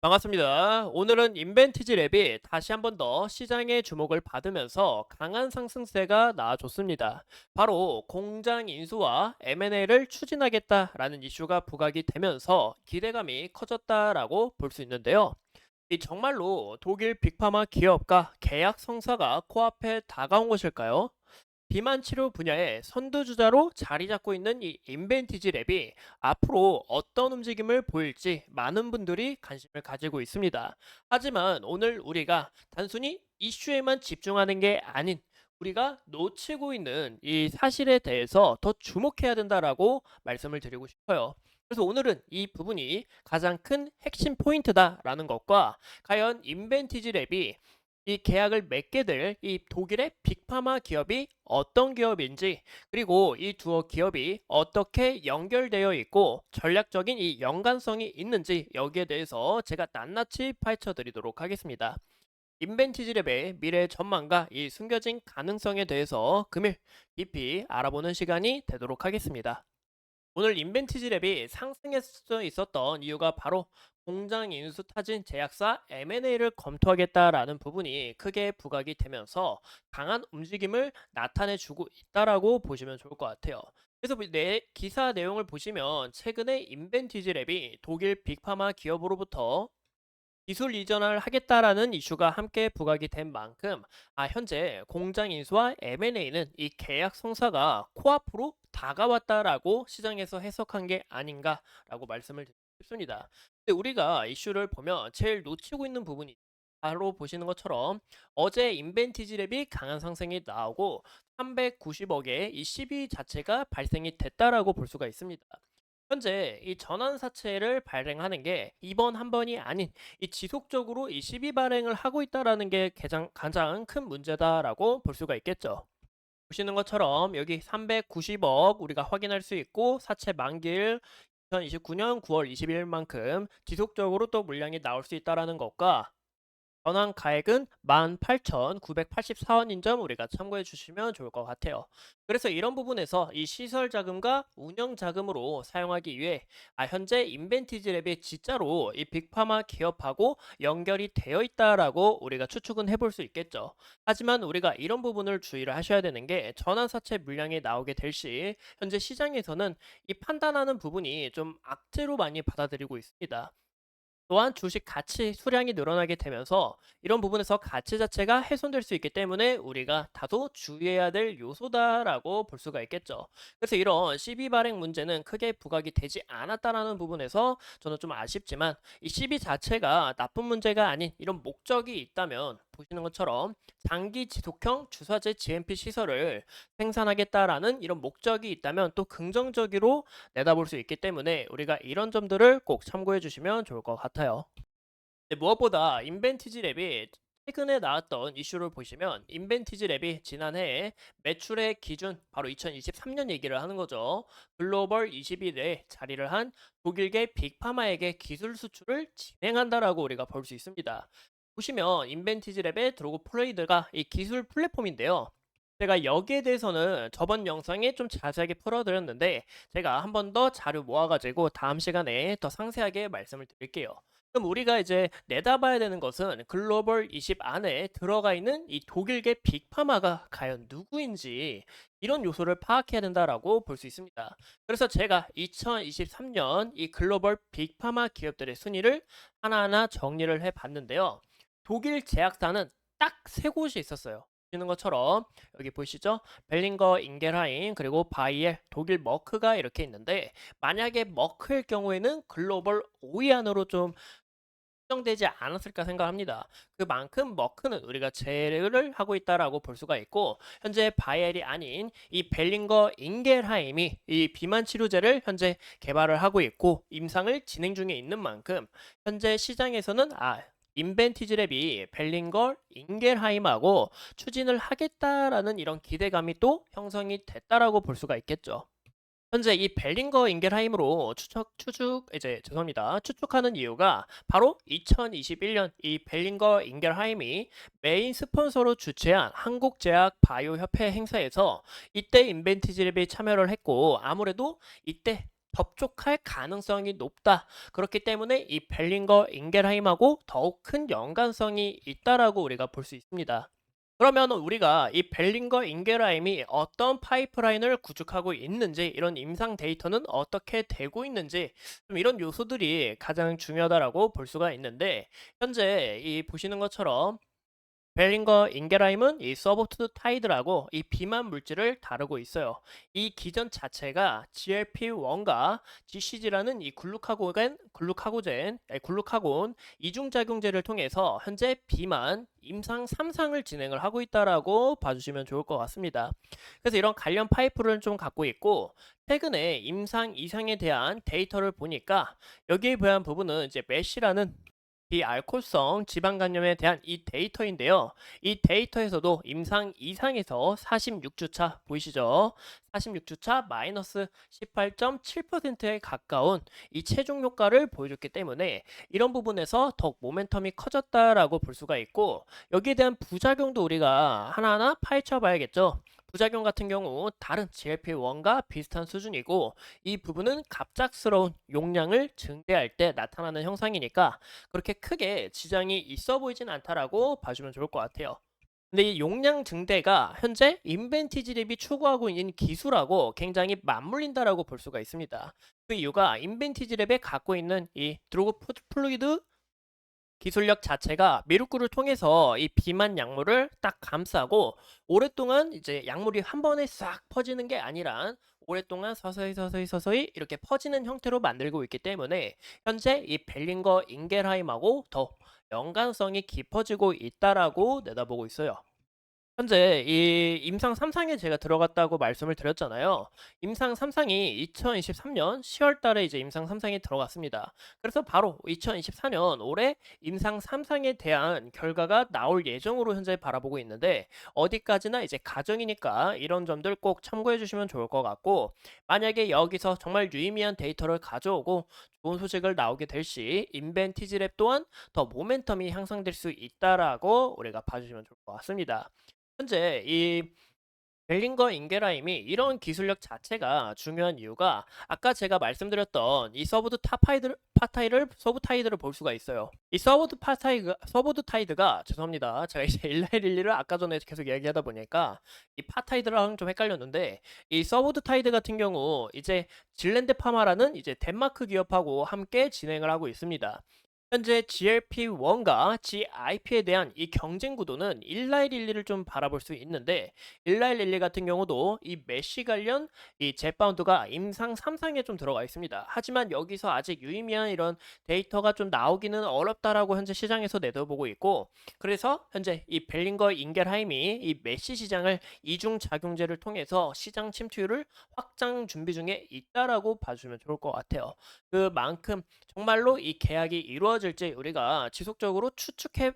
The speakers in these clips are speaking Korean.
반갑습니다. 오늘은 인벤티지 랩이 다시 한번 더 시장의 주목을 받으면서 강한 상승세가 나와줬습니다. 바로 공장 인수와 M&A를 추진하겠다라는 이슈가 부각이 되면서 기대감이 커졌다라고 볼 수 있는데요. 이 정말로 독일 빅파마 기업과 계약 성사가 코앞에 다가온 것일까요? 비만 치료 분야의 선두주자로 자리 잡고 있는 이 인벤티지 랩이 앞으로 어떤 움직임을 보일지 많은 분들이 관심을 가지고 있습니다. 하지만 오늘 우리가 단순히 이슈에만 집중하는 게 아닌 우리가 놓치고 있는 이 사실에 대해서 더 주목해야 된다라고 말씀을 드리고 싶어요. 그래서 오늘은 이 부분이 가장 큰 핵심 포인트다라는 것과 과연 인벤티지 랩이 이 계약을 맺게 될 이 독일의 빅파마 기업이 어떤 기업인지, 그리고 이 두 기업이 어떻게 연결되어 있고 전략적인 이 연관성이 있는지, 여기에 대해서 제가 낱낱이 파헤쳐 드리도록 하겠습니다. 인벤티지랩의 미래 전망과 이 숨겨진 가능성에 대해서 금일 깊이 알아보는 시간이 되도록 하겠습니다. 오늘 인벤티지 랩이 상승할 수 있었던 이유가 바로 공장 인수 타진 제약사 M&A를 검토하겠다라는 부분이 크게 부각이 되면서 강한 움직임을 나타내 주고 있다라고 보시면 좋을 것 같아요. 그래서 내 기사 내용을 보시면 최근에 인벤티지 랩이 독일 빅파마 기업으로부터 기술 이전을 하겠다라는 이슈가 함께 부각이 된 만큼 현재 공장 인수와 M&A는 이 계약 성사가 코앞으로 다가왔다라고 시장에서 해석한 게 아닌가라고 말씀을 드리고 싶습니다. 근데 우리가 이슈를 보면 제일 놓치고 있는 부분이 바로 보시는 것처럼 어제 인벤티지 랩이 강한 상승이 나오고 390억의 이 시비 자체가 발생이 됐다라고 볼 수가 있습니다. 현재 이 전환사채를 발행하는 게 이번 한 번이 아닌 이 지속적으로 이 시비 발행을 하고 있다라는 게 가장 큰 문제다라고 볼 수가 있겠죠. 보시는 것처럼 여기 390억 우리가 확인할 수 있고 사채 만기일 2029년 9월 20일만큼 지속적으로 또 물량이 나올 수 있다라는 것과 전환 가액은 18,984원인 점 우리가 참고해 주시면 좋을 것 같아요. 그래서 이런 부분에서 이 시설 자금과 운영 자금으로 사용하기 위해 현재 인벤티지 랩이 진짜로 이 빅파마 기업하고 연결이 되어 있다라고 우리가 추측은 해볼 수 있겠죠. 하지만 우리가 이런 부분을 주의를 하셔야 되는 게 전환사채 물량이 나오게 될 시 현재 시장에서는 이 판단하는 부분이 좀 악재로 많이 받아들이고 있습니다. 또한 주식 가치 수량이 늘어나게 되면서 이런 부분에서 가치 자체가 훼손될 수 있기 때문에 우리가 다소 주의해야 될 요소다라고 볼 수가 있겠죠. 그래서 이런 CB 발행 문제는 크게 부각이 되지 않았다라는 부분에서 저는 좀 아쉽지만 이 CB 자체가 나쁜 문제가 아닌 이런 목적이 있다면 보시는 것처럼 장기 지속형 주사제 GMP 시설을 생산하겠다라는 이런 목적이 있다면 또 긍정적으로 내다볼 수 있기 때문에 우리가 이런 점들을 꼭 참고해 주시면 좋을 것 같아요. 네, 무엇보다 인벤티지 랩이 최근에 나왔던 이슈를 보시면 인벤티지 랩이 지난해에 매출의 기준 바로 2023년 얘기를 하는 거죠. 글로벌 20일에 자리를 한 독일계 빅파마에게 기술 수출을 진행한다라고 우리가 볼 수 있습니다. 보시면 인벤티지 랩의 드로그 플레이드가 이 기술 플랫폼인데요. 제가 여기에 대해서는 저번 영상에 좀 자세하게 풀어드렸는데 제가 한 번 더 자료 모아가지고 다음 시간에 더 상세하게 말씀을 드릴게요. 그럼 우리가 이제 내다봐야 되는 것은 글로벌 20 안에 들어가 있는 이 독일계 빅파마가 과연 누구인지 이런 요소를 파악해야 된다라고 볼 수 있습니다. 그래서 제가 2023년 이 글로벌 빅파마 기업들의 순위를 하나하나 정리를 해 봤는데요. 독일 제약사는 딱 세 곳이 있었어요. 보시는 것처럼 여기 보이시죠? 벨링거 인겔하임 그리고 바이엘 독일 머크가 이렇게 있는데 만약에 머크일 경우에는 글로벌 5위 안으로 좀 확정되지 않았을까 생각합니다. 그만큼 머크는 우리가 제외를 하고 있다라고 볼 수가 있고 현재 바이엘이 아닌 이 벨링거 인겔하임이 이 비만 치료제를 현재 개발을 하고 있고 임상을 진행 중에 있는 만큼 현재 시장에서는 인벤티지랩이 벨링걸 인겔하임하고 추진을 하겠다라는 이런 기대감이 또 형성이 됐다라고 볼 수가 있겠죠. 현재 이 벨링거 인겔하임으로 죄송합니다. 추측하는 이유가 바로 2021년 이 벨링거 인겔하임이 메인 스폰서로 주최한 한국제약 바이오 협회 행사에서 이때 인벤티지랩이 참여를 했고 아무래도 이때 접촉할 가능성이 높다. 그렇기 때문에 이 벨링거 인겔하임하고 더욱 큰 연관성이 있다라고 우리가 볼 수 있습니다. 그러면 우리가 이 벨링거 인겔하임이 어떤 파이프라인을 구축하고 있는지, 이런 임상 데이터는 어떻게 되고 있는지, 좀 이런 요소들이 가장 중요하다라고 볼 수가 있는데, 현재 이 보시는 것처럼 벨링거 인게라임은 이 서보트 타이드라고 이 비만 물질을 다루고 있어요. 이 기전 자체가 GLP-1과 GCG라는 이 글루카곤 이중작용제를 통해서 현재 비만 임상 3상을 진행을 하고 있다라고 봐주시면 좋을 것 같습니다. 그래서 이런 관련 파이프를 좀 갖고 있고, 최근에 임상 이상에 대한 데이터를 보니까 여기에 대한 부분은 이제 메시라는 비알코올성 지방간염에 대한 이 데이터인데요. 이 데이터에서도 임상 이상에서 46주차 보이시죠? 46주차 마이너스 18.7%에 가까운 이 최종 효과를 보여줬기 때문에 이런 부분에서 더욱 모멘텀이 커졌다라고 볼 수가 있고, 여기에 대한 부작용도 우리가 하나하나 파헤쳐 봐야겠죠. 부작용 같은 경우 다른 GLP-1과 비슷한 수준이고, 이 부분은 갑작스러운 용량을 증대할 때 나타나는 형상이니까 그렇게 크게 지장이 있어 보이진 않다라고 봐주면 좋을 것 같아요. 근데 이 용량 증대가 현재 인벤티지 랩이 추구하고 있는 기술하고 굉장히 맞물린다라고 볼 수가 있습니다. 그 이유가 인벤티지 랩에 갖고 있는 이 드로그 플루이드 기술력 자체가 미루꾸를 통해서 이 비만 약물을 딱 감싸고, 오랫동안 이제 약물이 한 번에 싹 퍼지는 게 아니라 오랫동안 서서히 이렇게 퍼지는 형태로 만들고 있기 때문에 현재 이 벨링거 인겔하임하고 더 연관성이 깊어지고 있다라고 내다보고 있어요. 현재 이 임상 3상에 제가 들어갔다고 말씀을 드렸잖아요. 임상 3상이 2023년 10월 달에 이제 임상 3상에 들어갔습니다. 그래서 바로 2024년 올해 임상 3상에 대한 결과가 나올 예정으로 현재 바라보고 있는데, 어디까지나 이제 가정이니까 이런 점들 꼭 참고해 주시면 좋을 것 같고, 만약에 여기서 정말 유의미한 데이터를 가져오고 좋은 소식을 나오게 될 시 인벤티지 랩 또한 더 모멘텀이 향상될 수 있다라고 우리가 봐주시면 좋을 것 같습니다. 현재 이 벨링거 인게라임이 이런 기술력 자체가 중요한 이유가, 아까 제가 말씀드렸던 이 서브 타이드를 볼 수가 있어요. 이 서브드 타이드가 죄송합니다. 제가 이제 일라이릴리를 아까 전에 계속 이야기하다 보니까 이 파타이드랑 좀 헷갈렸는데, 이 서브드 타이드 같은 경우 이제 질렌데 파마라는 이제 덴마크 기업하고 함께 진행을 하고 있습니다. 현재 GLP-1과 GIP에 대한 이 경쟁 구도는 일라이릴리를 좀 바라볼 수 있는데, 일라이릴리 같은 경우도 이 메시 관련 이 제파운드가 임상 3상에 좀 들어가 있습니다. 하지만 여기서 아직 유의미한 이런 데이터가 좀 나오기는 어렵다라고 현재 시장에서 내다보고 있고, 그래서 현재 이 벨링거 인겔하임이 이 메시 시장을 이중 작용제를 통해서 시장 침투율을 확장 준비 중에 있다라고 봐주면 좋을 것 같아요. 그만큼 정말로 이 계약이 이루어질지 우리가 지속적으로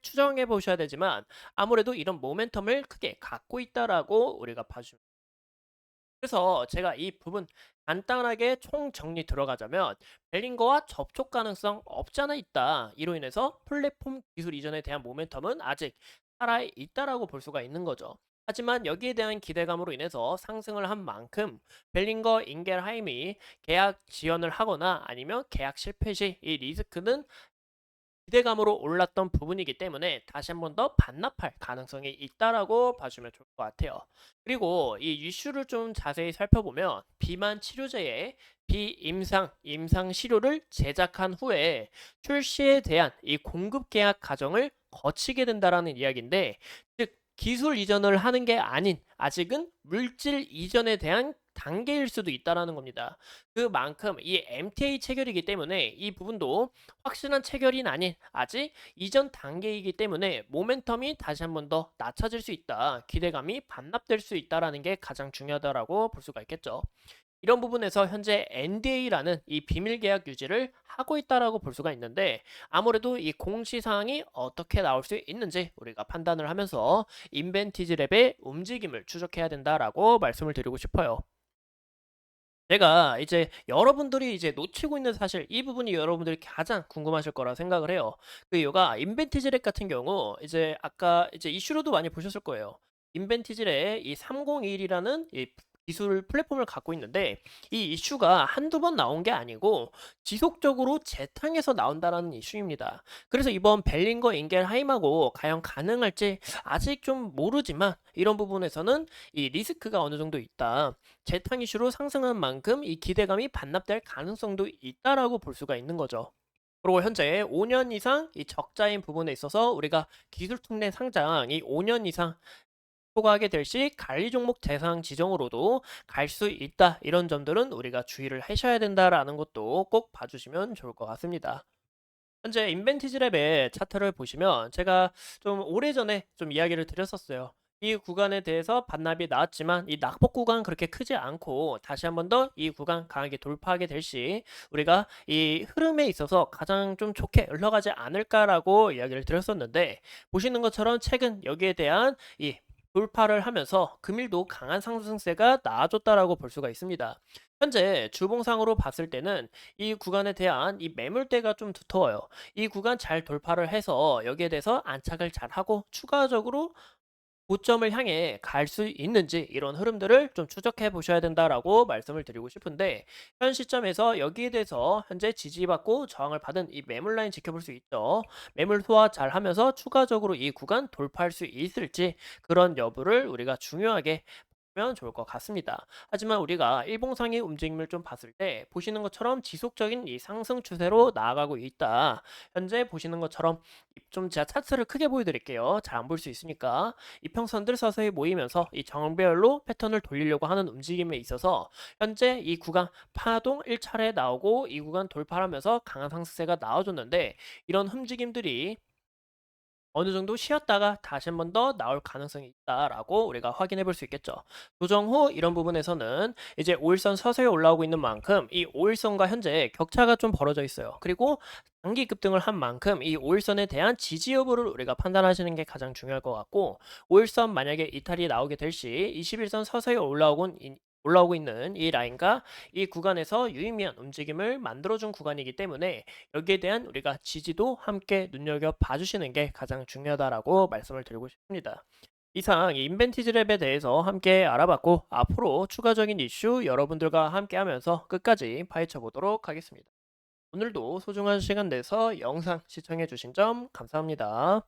추정해 보셔야 되지만, 아무래도 이런 모멘텀을 크게 갖고 있다라고 우리가 봐주면. 그래서 제가 이 부분 간단하게 총정리 들어가자면, 벨링거와 접촉 가능성 없잖아 있다. 이로 인해서 플랫폼 기술 이전에 대한 모멘텀은 아직 살아 있다라고 볼 수가 있는 거죠. 하지만 여기에 대한 기대감으로 인해서 상승을 한 만큼 벨링거 인겔하임이 계약 지연을 하거나 아니면 계약 실패 시 이 리스크는 기대감으로 올랐던 부분이기 때문에 다시 한 번 더 반납할 가능성이 있다라고 봐주면 좋을 것 같아요. 그리고 이 이슈를 좀 자세히 살펴보면, 비만 치료제의 임상 시료를 제작한 후에 출시에 대한 이 공급 계약 과정을 거치게 된다라는 이야기인데, 즉 기술 이전을 하는 게 아닌 아직은 물질 이전에 대한 단계일 수도 있다라는 겁니다. 그만큼 이 MTA 체결이기 때문에 이 부분도 확실한 체결이 아닌 아직 이전 단계이기 때문에 모멘텀이 다시 한 번 더 낮춰질 수 있다. 기대감이 반납될 수 있다라는 게 가장 중요하다라고 볼 수가 있겠죠. 이런 부분에서 현재 NDA라는 이 비밀 계약 유지를 하고 있다라고 볼 수가 있는데, 아무래도 이 공시 사항이 어떻게 나올 수 있는지 우리가 판단을 하면서 인벤티지 랩의 움직임을 추적해야 된다라고 말씀을 드리고 싶어요. 제가 이제 여러분들이 이제 놓치고 있는 사실, 이 부분이 여러분들이 가장 궁금하실 거라 생각을 해요. 그 이유가 인벤티지 랩 같은 경우 이제 아까 이제 이슈로도 많이 보셨을 거예요. 인벤티지 랩 이 301이라는 이 기술 플랫폼을 갖고 있는데 이 이슈가 한두 번 나온 게 아니고 지속적으로 재탕에서 나온다라는 이슈입니다. 그래서 이번 벨링거 인겔하임하고 과연 가능할지 아직 좀 모르지만 이런 부분에서는 이 리스크가 어느 정도 있다. 재탕 이슈로 상승한 만큼 이 기대감이 반납될 가능성도 있다라고 볼 수가 있는 거죠. 그리고 현재 5년 이상 이 적자인 부분에 있어서 우리가 기술특례 상장 이 5년 이상 초과하게 될 시 관리 종목 대상 지정으로도 갈 수 있다. 이런 점들은 우리가 주의를 하셔야 된다라는 것도 꼭 봐주시면 좋을 것 같습니다. 현재 인벤티지랩의 차트를 보시면 제가 좀 오래전에 좀 이야기를 드렸었어요. 이 구간에 대해서 반납이 나왔지만 이 낙폭 구간 그렇게 크지 않고 다시 한 번 더 이 구간 강하게 돌파하게 될 시 우리가 이 흐름에 있어서 가장 좀 좋게 흘러가지 않을까라고 이야기를 드렸었는데 보시는 것처럼 최근 여기에 대한 이 돌파를 하면서 금일도 강한 상승세가 나아졌다라고 볼 수가 있습니다. 현재 주봉상으로 봤을 때는 이 구간에 대한 이 매물대가 좀 두터워요. 이 구간 잘 돌파를 해서 여기에 대해서 안착을 잘 하고 추가적으로 고점을 향해 갈 수 있는지 이런 흐름들을 좀 추적해 보셔야 된다라고 말씀을 드리고 싶은데 현 시점에서 여기에 대해서 현재 지지받고 저항을 받은 이 매물 라인 지켜볼 수 있죠. 매물 소화 잘 하면서 추가적으로 이 구간 돌파할 수 있을지 그런 여부를 우리가 중요하게 면 좋을 것 같습니다. 하지만 우리가 일봉상의 움직임을 좀 봤을 때 보시는 것처럼 지속적인 이 상승 추세로 나아가고 있다. 현재 보시는 것처럼 좀 제가 차트를 크게 보여드릴게요. 잘 안 볼 수 있으니까 이평선들 서서히 모이면서 이 정배열로 패턴을 돌리려고 하는 움직임에 있어서 현재 이 구간 파동 1차례 나오고 이 구간 돌파하면서 강한 상승세가 나와줬는데 이런 움직임들이 어느 정도 쉬었다가 다시 한 번 더 나올 가능성이 있다라고 우리가 확인해 볼 수 있겠죠. 조정 후 이런 부분에서는 이제 5일선 서서히 올라오고 있는 만큼 이 5일선과 현재 격차가 좀 벌어져 있어요. 그리고 단기 급등을 한 만큼 이 5일선에 대한 지지 여부를 우리가 판단하시는 게 가장 중요할 것 같고 5일선 만약에 이탈이 나오게 될 시 21선 서서히 올라오고 있는 이 라인과 이 구간에서 유의미한 움직임을 만들어준 구간이기 때문에 여기에 대한 우리가 지지도 함께 눈여겨봐 주시는 게 가장 중요하다라고 말씀을 드리고 싶습니다. 이상 이 인벤티지 랩에 대해서 함께 알아봤고 앞으로 추가적인 이슈 여러분들과 함께 하면서 끝까지 파헤쳐 보도록 하겠습니다. 오늘도 소중한 시간 내서 영상 시청해 주신 점 감사합니다.